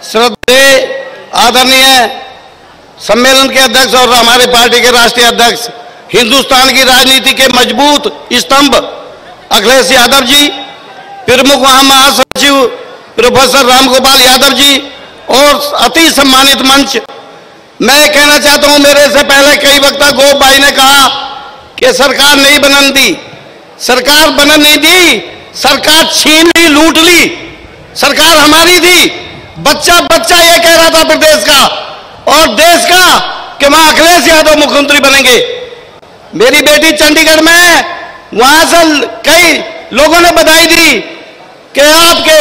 श्रद्धेय आदरणीय सम्मेलन के अध्यक्ष और हमारे पार्टी के राष्ट्रीय अध्यक्ष, हिंदुस्तान की राजनीति के मजबूत स्तंभ अखिलेश यादव जी, प्रमुख महासचिव प्रोफेसर रामगोपाल यादव जी और अति सम्मानित मंच, मैं कहना चाहता हूं, मेरे से पहले कई वक्ता गोप भाई ने कहा कि सरकार नहीं बनने दी, सरकार बनने नहीं दी, सरकार छीन ली, लूट ली, सरकार हमारी थी। बच्चा बच्चा ये कह रहा था प्रदेश का और देश का कि वहां अखिलेश यादव मुख्यमंत्री बनेंगे। मेरी बेटी चंडीगढ़ में है, वहां से कई लोगों ने बधाई दी कि आपके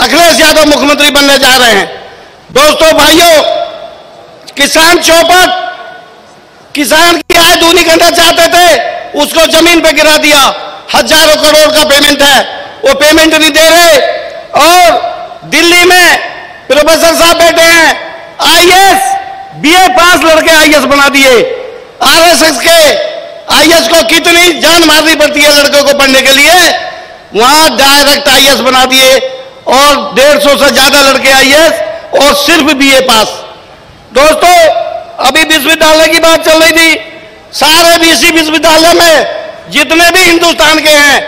अखिलेश यादव मुख्यमंत्री बनने जा रहे हैं। दोस्तों भाइयों, किसान चौपट, किसान की आय दूनी करना चाहते थे, उसको जमीन पे गिरा दिया। हजारों करोड़ का पेमेंट है, वो पेमेंट नहीं दे रहे। और दिल्ली में प्रोफेसर साहब बैठे हैं, आईएएस बीए पास लड़के आईएएस बना दिए। आरएसएस के आईएएस को कितनी जान मारनी पड़ती है लड़कों को पढ़ने के लिए, वहां डायरेक्ट आईएएस बना दिए और 150 से ज्यादा लड़के आईएएस और सिर्फ बीए पास। दोस्तों, अभी विश्वविद्यालय की बात चल रही थी, सारे बीसी विश्वविद्यालय में जितने भी हिंदुस्तान के हैं,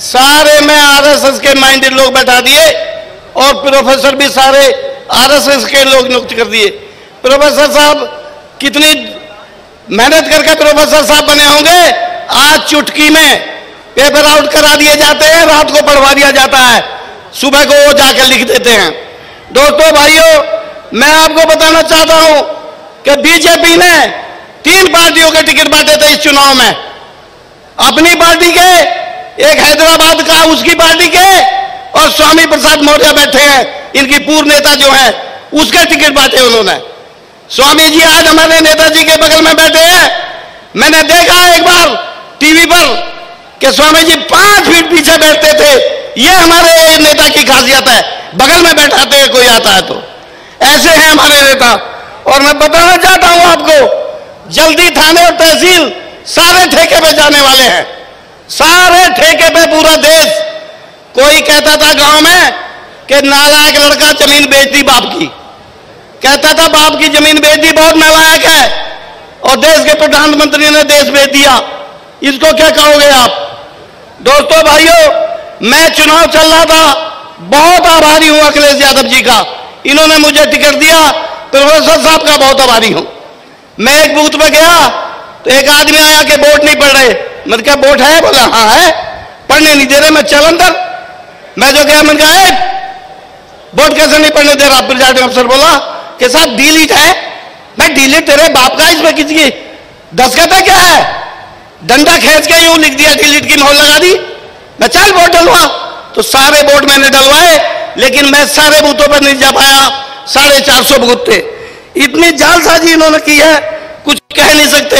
सारे में आरएसएस के माइंडेड लोग बैठा दिए और प्रोफेसर भी सारे आरएसएस के लोग नियुक्त कर दिए। प्रोफेसर साहब कितनी मेहनत करके प्रोफेसर साहब बने होंगे, आज चुटकी में पेपर आउट करा दिए जाते हैं, रात को पढ़वा दिया जाता है, सुबह को वो जाकर लिख देते हैं। दोस्तों भाइयों, मैं आपको बताना चाहता हूं कि बीजेपी ने 3 पार्टियों के टिकट बांटे थे इस चुनाव में, अपनी पार्टी के, एक हैदराबाद का उसकी पार्टी के, और स्वामी प्रसाद मौर्य बैठे हैं, इनकी पूर्व नेता जो है, उसके टिकट बांटे उन्होंने। स्वामी जी आज हमारे नेताजी के बगल में बैठे हैं। मैंने देखा एक बार टीवी पर कि स्वामी जी 5 फीट पीछे बैठते थे। ये हमारे नेता की खासियत है, बगल में बैठाते हैं कोई आता है तो। ऐसे हैं हमारे नेता। और मैं बताना चाहता हूं आपको, जल्दी थाने और तहसील सारे ठेके पे जाने वाले हैं, सारे ठेके पे पूरा देश। कोई कहता था गांव में कि नालायक लड़का जमीन बेच दी बाप की, कहता था बाप की जमीन बेच दी, बहुत नालायक है, और देश के प्रधानमंत्री ने देश बेच दिया, इसको क्या कहोगे आप? दोस्तों भाइयों, मैं चुनाव चल रहा था, बहुत आभारी हूं अखिलेश यादव जी का, इन्होंने मुझे टिकट दिया। प्रोफेसर साहब का बहुत आभारी हूं। मैं एक बूथ पे गया तो एक आदमी आया कि वोट नहीं पढ़ रहे। मैंने कहा वोट है? बोला हाँ है। पढ़ने नहीं दे रहे। मैं चल अंदर। मैं जो गया, मैंने कहा वोट कैसे नहीं पढ़ने दे रहा? प्रिजाइडिंग अफसर बोला कि साहब डिलीट है। मैं डिलीट तेरे बाप का, इसमें किसी की दस्तखत है क्या है? डंडा खींच के यूं लिख दिया, डिलीट की मोहर लगा दी। मैं चल वोट डलवा। तो सारे वोट मैंने डलवाए, लेकिन मैं सारे बूथों पर नहीं जा पाया। 450 बूथ थे। इतनी जालसाजी इन्होंने की है, कुछ कह नहीं सकते।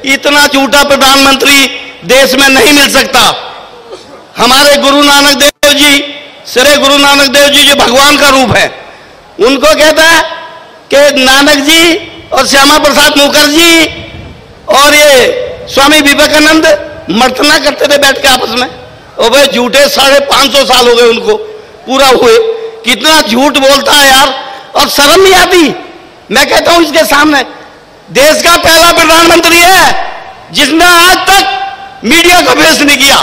इतना झूठा प्रधानमंत्री देश में नहीं मिल सकता। हमारे गुरु नानक देव जी, श्री गुरु नानक देव जी जो भगवान का रूप है, उनको कहता है कि नानक जी और श्यामा प्रसाद मुखर्जी और ये स्वामी विवेकानंद मर्तना करते थे बैठ के आपस में। और भाई झूठे 550 साल हो गए उनको पूरा हुए। कितना झूठ बोलता है यार, और शर्म नहीं आती। मैं कहता हूं इसके सामने, देश का पहला प्रधानमंत्री है जिसने आज तक मीडिया को फेस नहीं किया।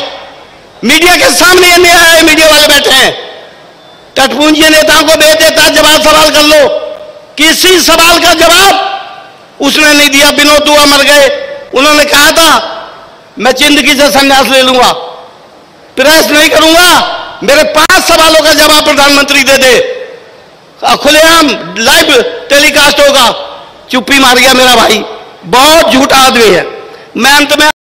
मीडिया के सामने नहीं आया, मीडिया वाले बैठे हैं। टटपुंजी नेताओं को भेज देता, जवाब सवाल कर लो, किसी सवाल का जवाब उसने नहीं दिया। विनोद दुआ मर गए, उन्होंने कहा था मैं जिंदगी से संन्यास ले लूंगा, प्रेस नहीं करूंगा, मेरे 5 सवालों का जवाब प्रधानमंत्री दे दे, खुलेआम लाइव टेलीकास्ट होगा। चुप्पी मार गया मेरा भाई, बहुत झूठा आदमी है। मैं अंत में